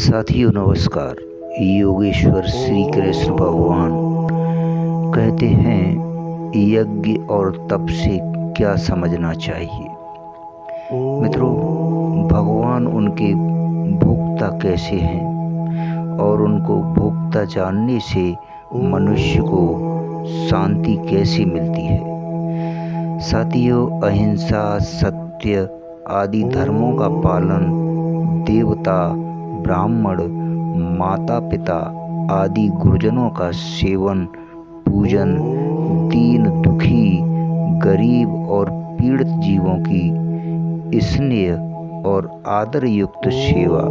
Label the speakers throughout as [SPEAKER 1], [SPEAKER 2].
[SPEAKER 1] साथियों नमस्कार। योगेश्वर श्री कृष्ण भगवान कहते हैं यज्ञ और तप से क्या समझना चाहिए। मित्रों, भगवान उनके भोक्ता कैसे हैं और उनको भोक्ता जानने से मनुष्य को शांति कैसे मिलती है। साथियों, अहिंसा, सत्य आदि धर्मों का पालन, देवता, ब्राह्मण, माता पिता आदि गुरुजनों का सेवन, पूजन, दीन दुखी, गरीब और पीड़ित जीवों की स्नेह और आदर युक्त सेवा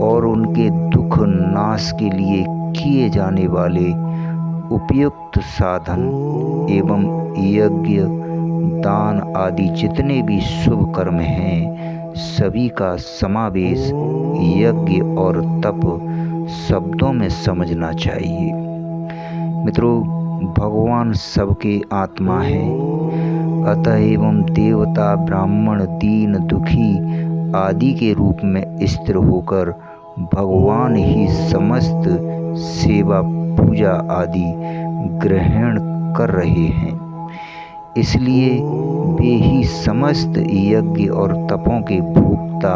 [SPEAKER 1] और उनके दुख नाश के लिए किए जाने वाले उपयुक्त साधन एवं यज्ञ, दान आदि जितने भी शुभ कर्म हैं, सभी का समावेश यज्ञ और तप शब्दों में समझना चाहिए। मित्रों, भगवान सबके आत्मा है, अतः एवं देवता, ब्राह्मण, दीन दुखी आदि के रूप में स्थिर होकर भगवान ही समस्त सेवा, पूजा आदि ग्रहण कर रहे हैं। इसलिए वे ही समस्त यज्ञ और तपों के भोक्ता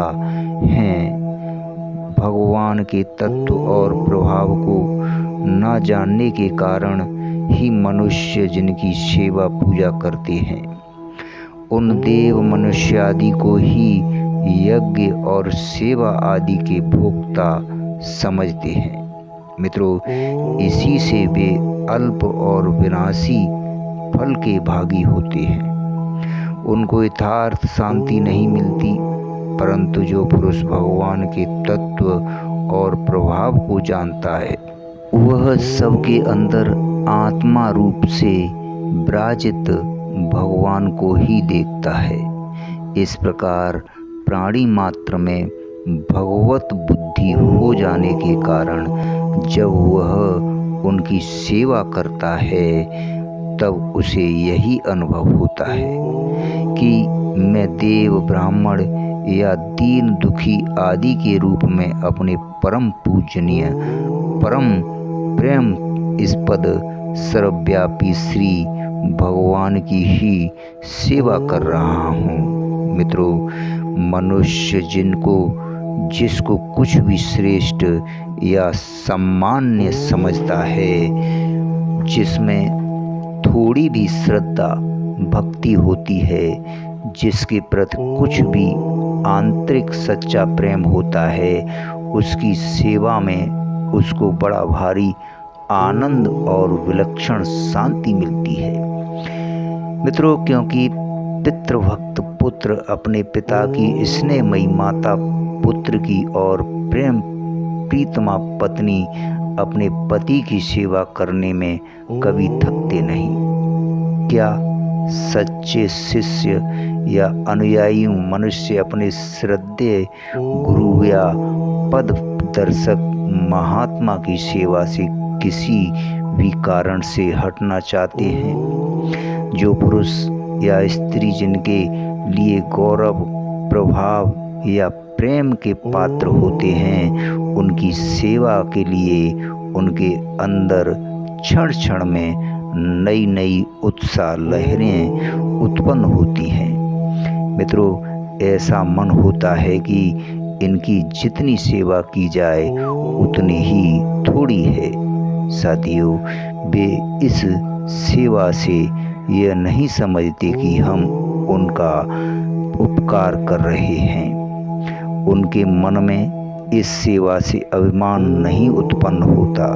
[SPEAKER 1] हैं। भगवान के तत्व और प्रभाव को न जानने के कारण ही मनुष्य जिनकी सेवा पूजा करते हैं, उन देव मनुष्य आदि को ही यज्ञ और सेवा आदि के भोक्ता समझते हैं। मित्रों, इसी से वे अल्प और विनाशी फल के भागी होते हैं। उनको यथार्थ शांति नहीं मिलती, परंतु जो पुरुष भगवान के तत्व और प्रभाव को जानता है, वह सबके अंदर आत्मा रूप से विराजित भगवान को ही देखता है। इस प्रकार प्राणी मात्र में भगवत बुद्धि हो जाने के कारण जब वह उनकी सेवा करता है, तब उसे यही अनुभव होता है कि मैं देव, ब्राह्मण या दीन दुखी आदि के रूप में अपने परम पूजनीय, परम प्रेम इस्पद सर्वव्यापी श्री भगवान की ही सेवा कर रहा हूँ। मित्रों, मनुष्य जिसको कुछ भी श्रेष्ठ या सम्मान्य समझता है, जिसमें थोड़ी भी श्रद्धा भक्ति होती है, जिसके प्रति कुछ भी आंतरिक सच्चा प्रेम होता है, उसकी सेवा में उसको बड़ा भारी आनंद और विलक्षण शांति मिलती है। मित्रों, क्योंकि पितृभक्त पुत्र अपने पिता की स्नेहमयी माता पुत्र की और प्रेम प्रीतमा पत्नी अपने पति की सेवा करने में कभी थकते नहीं। क्या सच्चे शिष्य या अनुयायी मनुष्य अपने श्रद्धेय गुरु या पद दर्शक महात्मा की सेवा से किसी भी कारण से हटना चाहते हैं? जो पुरुष या स्त्री जिनके लिए गौरव, प्रभाव या प्रेम के पात्र होते हैं, उनकी सेवा के लिए उनके अंदर क्षण क्षण में नई नई उत्साह लहरें उत्पन्न होती हैं। मित्रों, ऐसा मन होता है कि इनकी जितनी सेवा की जाए उतनी ही थोड़ी है। साथियों, वे इस सेवा से यह नहीं समझते कि हम उनका उपकार कर रहे हैं। उनके मन में इस सेवा से अभिमान नहीं उत्पन्न होता,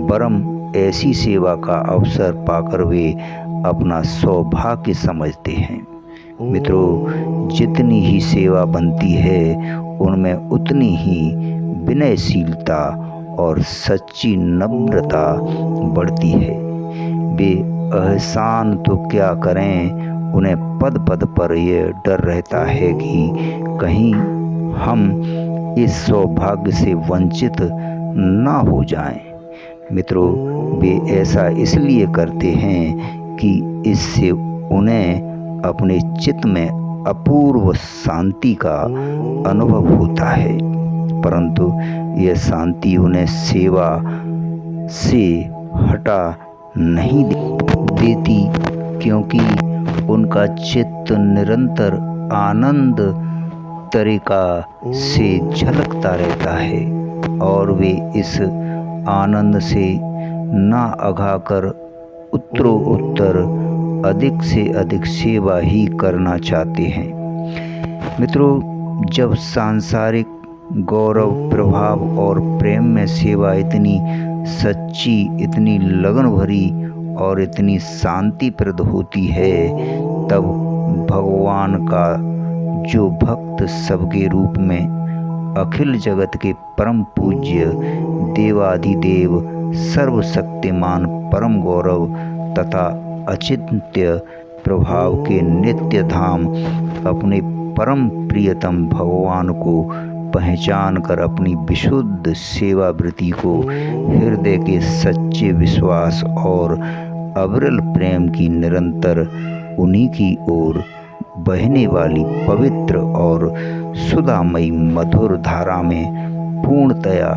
[SPEAKER 1] वरम ऐसी सेवा का अवसर पाकर वे अपना सौभाग्य समझते हैं। मित्रों, जितनी ही सेवा बनती है, उनमें उतनी ही विनयशीलता और सच्ची नम्रता बढ़ती है। वे एहसान तो क्या करें, उन्हें पद पद पर यह डर रहता है कि कहीं हम इस सौभाग्य से वंचित ना हो जाएं। मित्रों, वे ऐसा इसलिए करते हैं कि इससे उन्हें अपने चित्त में अपूर्व शांति का अनुभव होता है। परंतु यह शांति उन्हें सेवा से हटा नहीं देती, क्योंकि उनका चित्त निरंतर आनंद तरीका से झलकता रहता है और वे इस आनंद से ना अघाकर उत्तरोत्तर अधिक से अधिक सेवा ही करना चाहते हैं। मित्रों, जब सांसारिक गौरव, प्रभाव और प्रेम में सेवा इतनी सच्ची, इतनी लगन भरी और इतनी शांतिप्रद होती है, तब भगवान का जो भक्त सबके रूप में अखिल जगत के परम पूज्य देवाधिदेव सर्वशक्तिमान परम गौरव तथा अचिंत्य प्रभाव के नित्य धाम अपने परम प्रियतम भगवान को पहचान कर अपनी विशुद्ध सेवा वृत्ति को हृदय के सच्चे विश्वास और अविरल प्रेम की निरंतर उन्हीं की ओर बहने वाली पवित्र और सुधामयी मधुर धारा में पूर्णतया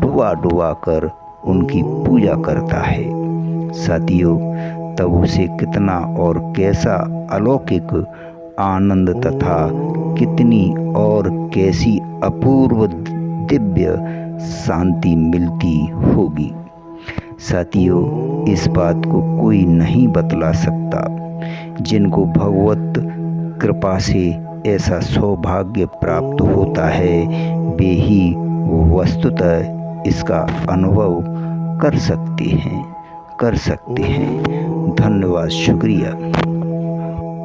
[SPEAKER 1] डुबा डुबा कर उनकी पूजा करता है। साथियों, तब उसे कितना और कैसा अलौकिक आनंद तथा कितनी और कैसी अपूर्व दिव्य शांति मिलती होगी। साथियों, इस बात को कोई नहीं बतला सकता। जिनको भगवत कृपा से ऐसा सौभाग्य प्राप्त होता है, वे ही वस्तुतः इसका अनुभव कर सकते हैं। धन्यवाद, शुक्रिया।